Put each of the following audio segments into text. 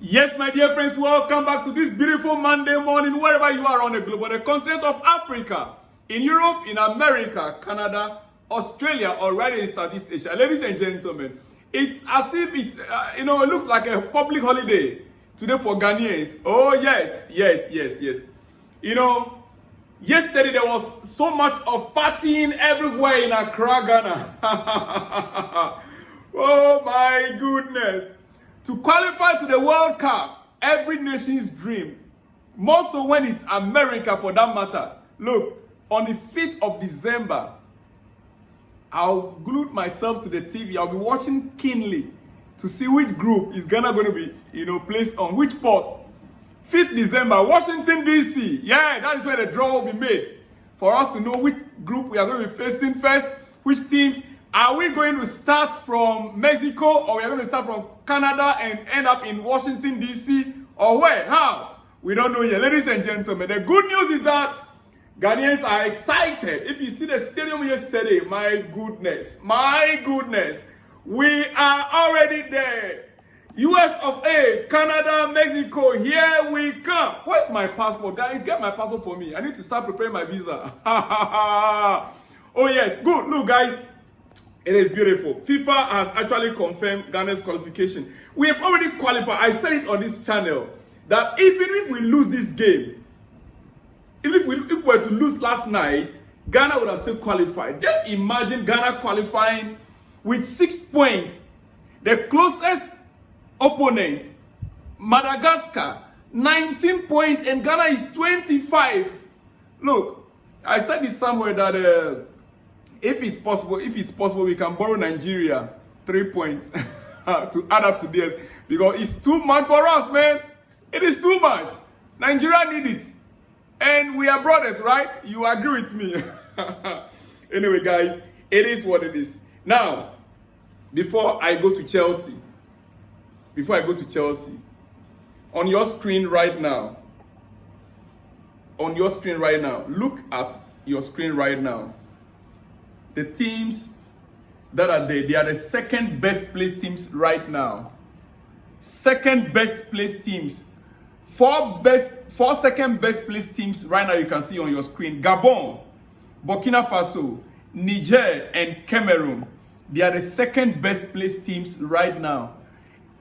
Yes, my dear friends, welcome back to this beautiful Monday morning, wherever you are on the globe, on the continent of Africa, in Europe, in America, Canada, Australia, or right in Southeast Asia. Ladies and gentlemen, it's as if it looks like a public holiday today for Ghanaians. Oh, yes. Yesterday there was so much of partying everywhere in Accra, Ghana. Oh, my goodness. To qualify to the World Cup, every nation's dream, more so when it's America for that matter. Look, on the 5th of December, I'll glue myself to the TV. I'll be watching keenly to see which group is Ghana going to be, placed on, which port. 5th December, Washington, D.C. Yeah, that is where the draw will be made for us to know which group we are going to be facing first, which teams. Are we going to start from Mexico, or we are going to start from Canada and end up in Washington, D.C., or where? How? We don't know yet. Ladies and gentlemen, the good news is that Ghanaians are excited. If you see the stadium yesterday, my goodness, we are already there. US of A, Canada, Mexico, here we come. Where's my passport? Guys, get my passport for me. I need to start preparing my visa. Oh yes, good. Look, guys. It is beautiful. FIFA has actually confirmed Ghana's qualification. We have already qualified. I said it on this channel that even if we lose this game, if we were to lose last night, Ghana would have still qualified. Just imagine Ghana qualifying with 6 points. The closest opponent, Madagascar, 19 points, and Ghana is 25. Look, I said this somewhere that if it's possible, we can borrow Nigeria 3 points to add up to theirs, because it's too much for us, man. It is too much. Nigeria need it, and we are brothers, right? You agree with me? Anyway, guys, it is what it is. Now, before I go to Chelsea, on your screen right now, look at your screen right now. The teams that are there, they are the second best placed teams right now. Second best placed teams. Four second best placed teams right now you can see on your screen. Gabon, Burkina Faso, Niger, and Cameroon. They are the second best placed teams right now.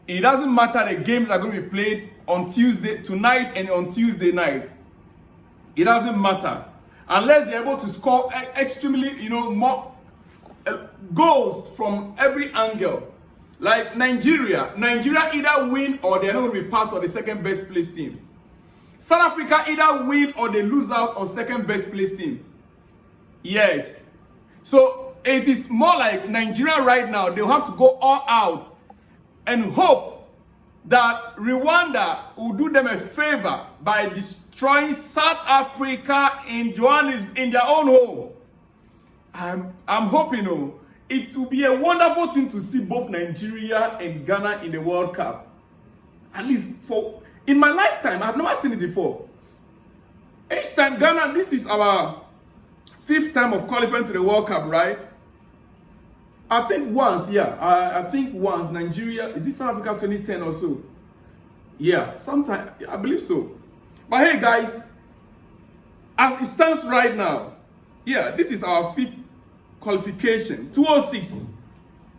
It doesn't matter the games that are going to be played on Tuesday, tonight and on Tuesday night. It doesn't matter. Unless they're able to score extremely, more goals from every angle. Like Nigeria either win or they're not going to be part of the second best placed team. South Africa either win or they lose out on second best placed team. Yes. So it is more like Nigeria right now, they'll have to go all out and hope that Rwanda will do them a favor by destroying South Africa in Johannesburg, in their own home. I'm hoping it will be a wonderful thing to see both Nigeria and Ghana in the World Cup. At least in my lifetime, I've never seen it before. Each time Ghana, this is our 5th time of qualifying to the World Cup, right? I think once Nigeria, is it South Africa 2010 or so? Yeah, sometime, I believe so. But hey guys, as it stands right now, this is our 5th qualification. 2006,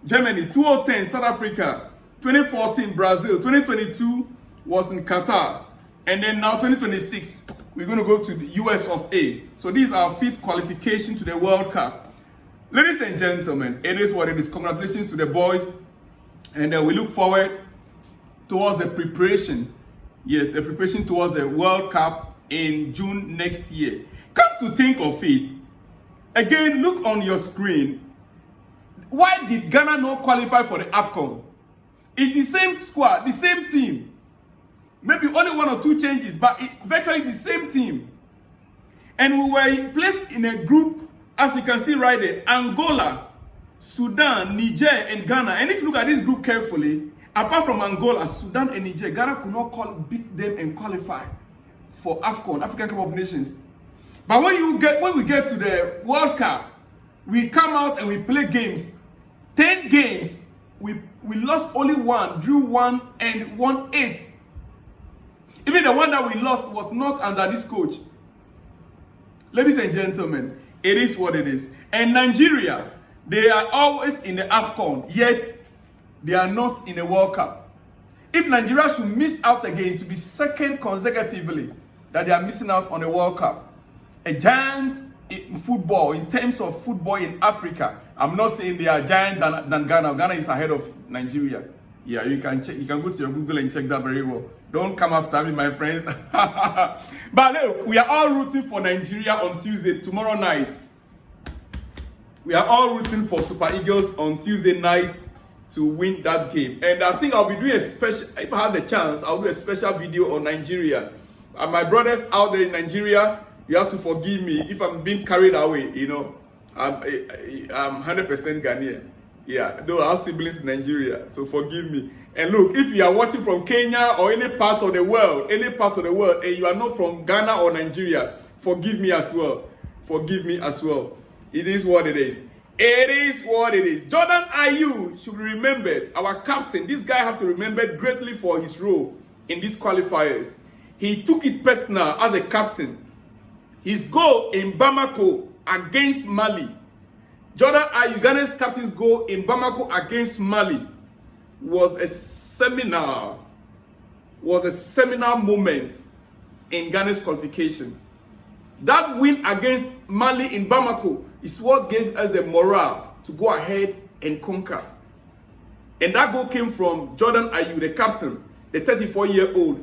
Germany, 2010, South Africa, 2014, Brazil, 2022 was in Qatar, and then now 2026, we're going to go to the US of A. So these are our 5th qualification to the World Cup. Ladies and gentlemen, it is what it is. Congratulations to the boys, and we look forward towards the preparation. Yes, the preparation towards the World Cup in June next year. Come to think of it, again, look on your screen. Why did Ghana not qualify for the AFCON? It's the same squad, the same team. Maybe only 1 or 2 changes, but virtually the same team. And we were placed in a group, as you can see right there, Angola, Sudan, Niger, and Ghana. And if you look at this group carefully, apart from Angola, Sudan, and Niger, Ghana could not beat them and qualify for AFCON, African Cup of Nations. But when we get to the World Cup, we come out and we play games. 10 games, we lost only 1, drew 1, and won 8. Even the one that we lost was not under this coach. Ladies and gentlemen, it is what it is. And Nigeria, they are always in the AFCON, yet they are not in the World Cup. If Nigeria should miss out again, to be second consecutively that they are missing out on the World Cup, a giant in football, in terms of football in Africa. I'm not saying they are giant than Ghana. Ghana is ahead of Nigeria. Yeah, you can check. You can go to your Google and check that very well. Don't come after me, my friends. But look, we are all rooting for Nigeria on Tuesday, tomorrow night. We are all rooting for Super Eagles on Tuesday night to win that game. And I think I'll be doing a special, if I have the chance, I'll do a special video on Nigeria. And my brothers out there in Nigeria, you have to forgive me if I'm being carried away, you know. I'm 100% Ghanaian. Yeah, though I have siblings in Nigeria, so forgive me. And look, if you are watching from Kenya or any part of the world, and you are not from Ghana or Nigeria, forgive me as well. Forgive me as well. It is what it is. It is what it is. Jordan Ayew should be remembered. Our captain, this guy has to be remembered greatly for his role in these qualifiers. He took it personal as a captain. His goal in Bamako against Mali. Jordan Ayew, Ghana's captain's goal in Bamako against Mali was a seminal moment in Ghana's qualification. That win against Mali in Bamako is what gave us the morale to go ahead and conquer. And that goal came from Jordan Ayew, the captain, the 34-year-old.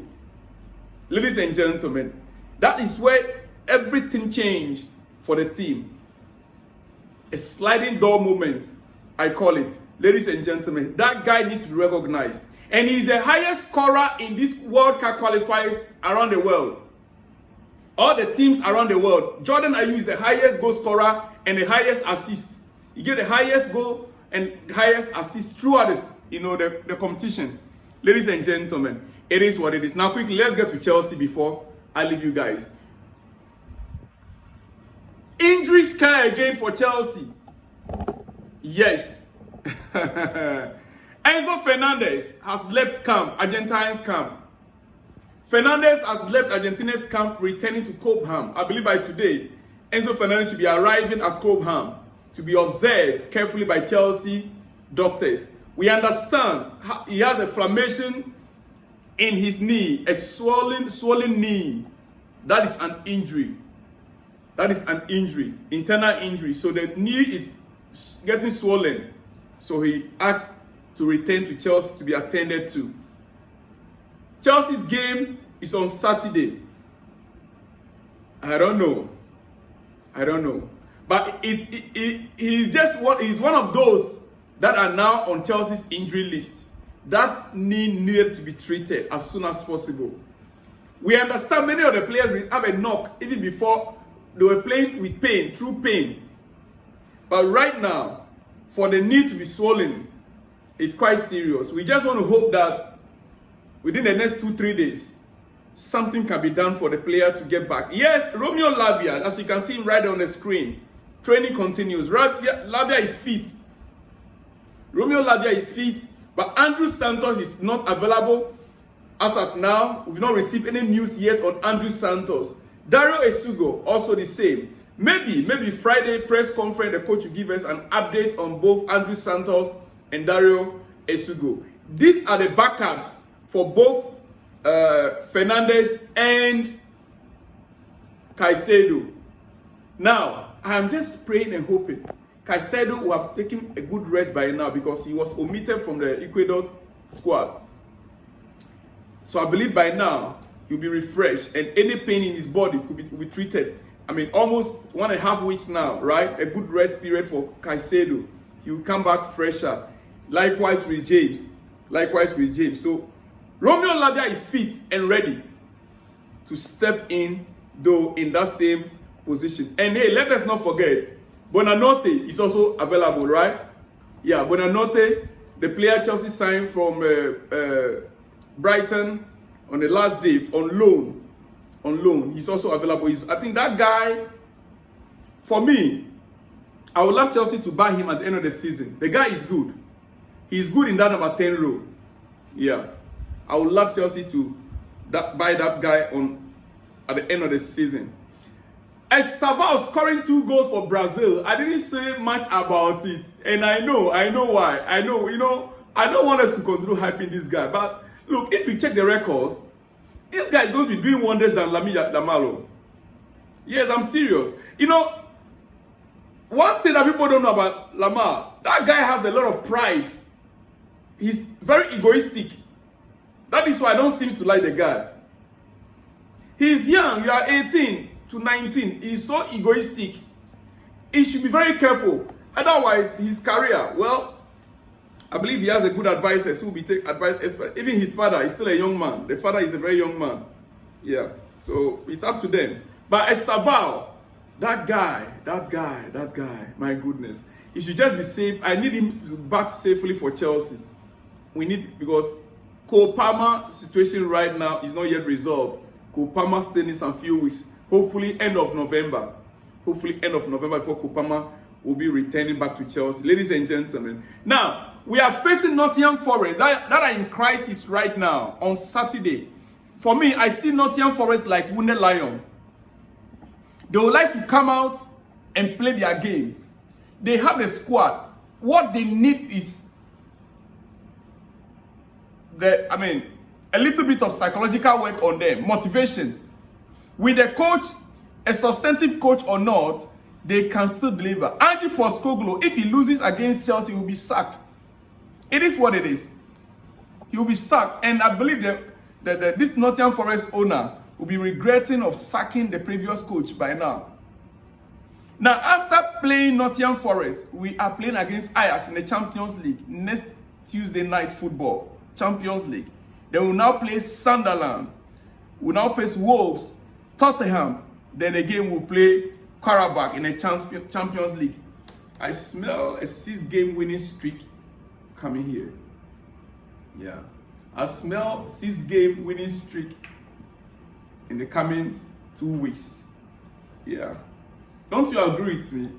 Ladies and gentlemen, that is where everything changed for the team. A sliding door moment, I call it. Ladies and gentlemen, that guy needs to be recognized. And he's the highest scorer in these World Cup qualifiers around the world. All the teams around the world, Jordan Ayew is the highest goal scorer and the highest assist. He gets the highest goal and highest assist throughout this, the competition. Ladies and gentlemen, it is what it is. Now quickly, let's get to Chelsea before I leave you guys. Injury scare again for Chelsea. Yes. Enzo FERNANDEZ has left camp, Argentines camp. FERNANDEZ has left Argentina's camp, returning to Cobham. I believe by today, Enzo FERNANDEZ should be arriving at Cobham to be observed carefully by Chelsea doctors. We understand he has a inflammation in his knee, a swollen knee. That is an injury. That is an injury, internal injury. So the knee is getting swollen. So he asked to return to Chelsea to be attended to. Chelsea's game is on Saturday. I don't know. But he's one of those that are now on Chelsea's injury list. That knee needed to be treated as soon as possible. We understand many of the players will have a knock even before they were playing with pain, through pain. But right now, for the knee to be swollen, it's quite serious. We just want to hope that within the next 2-3 days, something can be done for the player to get back. Yes, Romeo Lavia, as you can see him right on the screen, training continues. Lavia is fit. Romeo Lavia is fit, but Andrew Santos is not available as at now. We've not received any news yet on Andrew Santos. Dario Esugo, also the same. Maybe Friday press conference, the coach will give us an update on both Andrew Santos and Dario Esugo. These are the backups for both FERNANDEZ and Caicedo. Now, I am just praying and hoping Caicedo will have taken a good rest by now because he was omitted from the Ecuador squad. So I believe by now he'll be refreshed and any pain in his body will be treated. I mean, almost 1.5 weeks now, right? A good rest period for Caicedo. He will come back fresher. Likewise with James. So Romeo Lavia is fit and ready to step in, though, in that same position. And hey, let us not forget, Bonanote is also available, right? Yeah, Bonanote, the player Chelsea signed from Brighton on the last day on loan. He's also available. I think that guy, for me, I would love Chelsea to buy him at the end of the season. The guy is good. He's good in that number 10 role. Yeah. I would love Chelsea to buy that guy at the end of the season. Estavao scoring 2 goals for Brazil. I didn't say much about it, and I know why. I know, I don't want us to continue hyping this guy, but look, if you check the records, this guy is going to be doing wonders than Lamine Yamal. Yes, I'm serious. One thing that people don't know about Lamar, that guy has a lot of pride. He's very egoistic. That is why I don't seem to like the guy. He's young. You are 18 to 19. He's so egoistic. He should be very careful. Otherwise, his career, well, I believe he has a good advisor who will be take advice. Even his father is still a young man. The father is a very young man. Yeah. So it's up to them. But Estavao, that guy, my goodness. He should just be safe. I need him to back safely for Chelsea. We need, because Cole Palmer situation right now is not yet resolved. Cole Palmer still needs some few weeks. Hopefully end of November. Before Cole Palmer will be returning back to Chelsea. Ladies and gentlemen. Now, we are facing Nottingham Forest that are in crisis right now on Saturday. For me, I see Nottingham Forest like wounded lion. They would like to come out and play their game. They have the squad. What they need is a little bit of psychological work on them, motivation. With the coach, a substantive coach or not, they can still deliver. Ange Postecoglou, if he loses against Chelsea, he will be sacked. It is what it is. He will be sacked, and I believe that this Nottingham Forest owner will be regretting of sacking the previous coach by now. Now, after playing Nottingham Forest, we are playing against Ajax in the Champions League next Tuesday night football. Champions League. Then we'll now play Sunderland. We'll now face Wolves, Tottenham. Then again we'll play Karabakh in the Champions League. I smell a 6-game winning streak coming here. Yeah. I smell 6-game winning streak in the coming 2 weeks. Yeah. Don't you agree with me?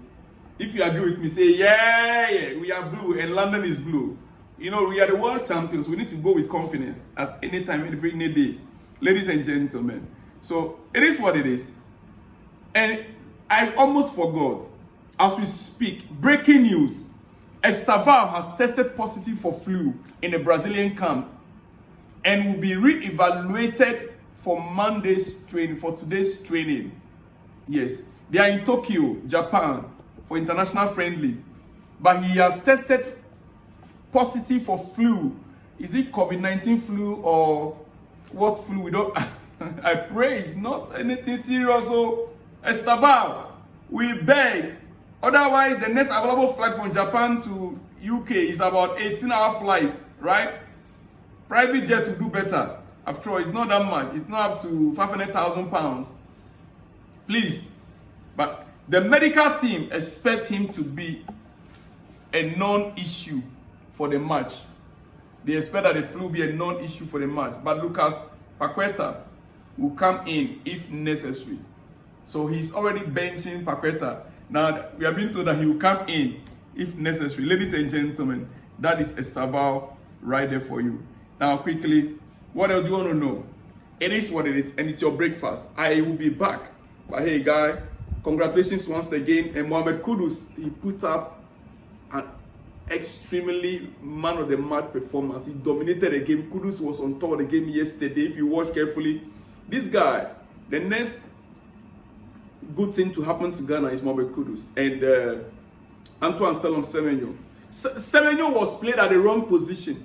If you agree with me, say, yeah, we are blue and London is blue. We are the world champions. We need to go with confidence at any time, any day. Ladies and gentlemen. So, it is what it is. And I almost forgot, as we speak, breaking news. Estavao has tested positive for flu in the Brazilian camp and will be re-evaluated for today's training. Yes, they are in Tokyo, Japan, for international friendly. But he has tested positive for flu. Is it COVID-19 flu or what flu? We don't. I pray it's not anything serious. So, Estavao, we beg. Otherwise, the next available flight from Japan to UK is about 18-hour flight, right? Private jet will do better. After all, it's not that much. It's not up to £500,000. Please. But the medical team expects him to be a non-issue for the match. They expect that the flu will be a non-issue for the match. But Lucas Paqueta will come in if necessary. So he's already benching Paqueta. Now, we have been told that he will come in if necessary. Ladies and gentlemen, that is Estavao right there for you. Now, quickly, what else do you want to know? It is what it is, and it's your breakfast. I will be back. But hey, guy, congratulations once again. And Mohamed Kudus, he put up an extremely man-of-the-match performance. He dominated the game. Kudus was on top of the game yesterday. If you watch carefully, this guy, the next good thing to happen to Ghana is Mohamed Kudus and Antoine Semenyo. Semenyo was played at the wrong position.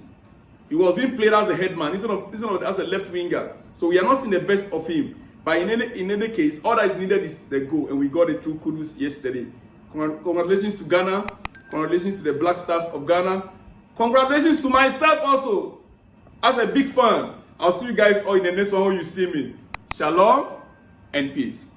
He was being played as a headman instead of as a left winger. So we are not seeing the best of him. But in any case, all that is needed is the goal, and we got it through Kudus yesterday. Congratulations to Ghana. Congratulations to the Black Stars of Ghana. Congratulations to myself also, as a big fan. I'll see you guys all in the next one when you see me. Shalom and peace.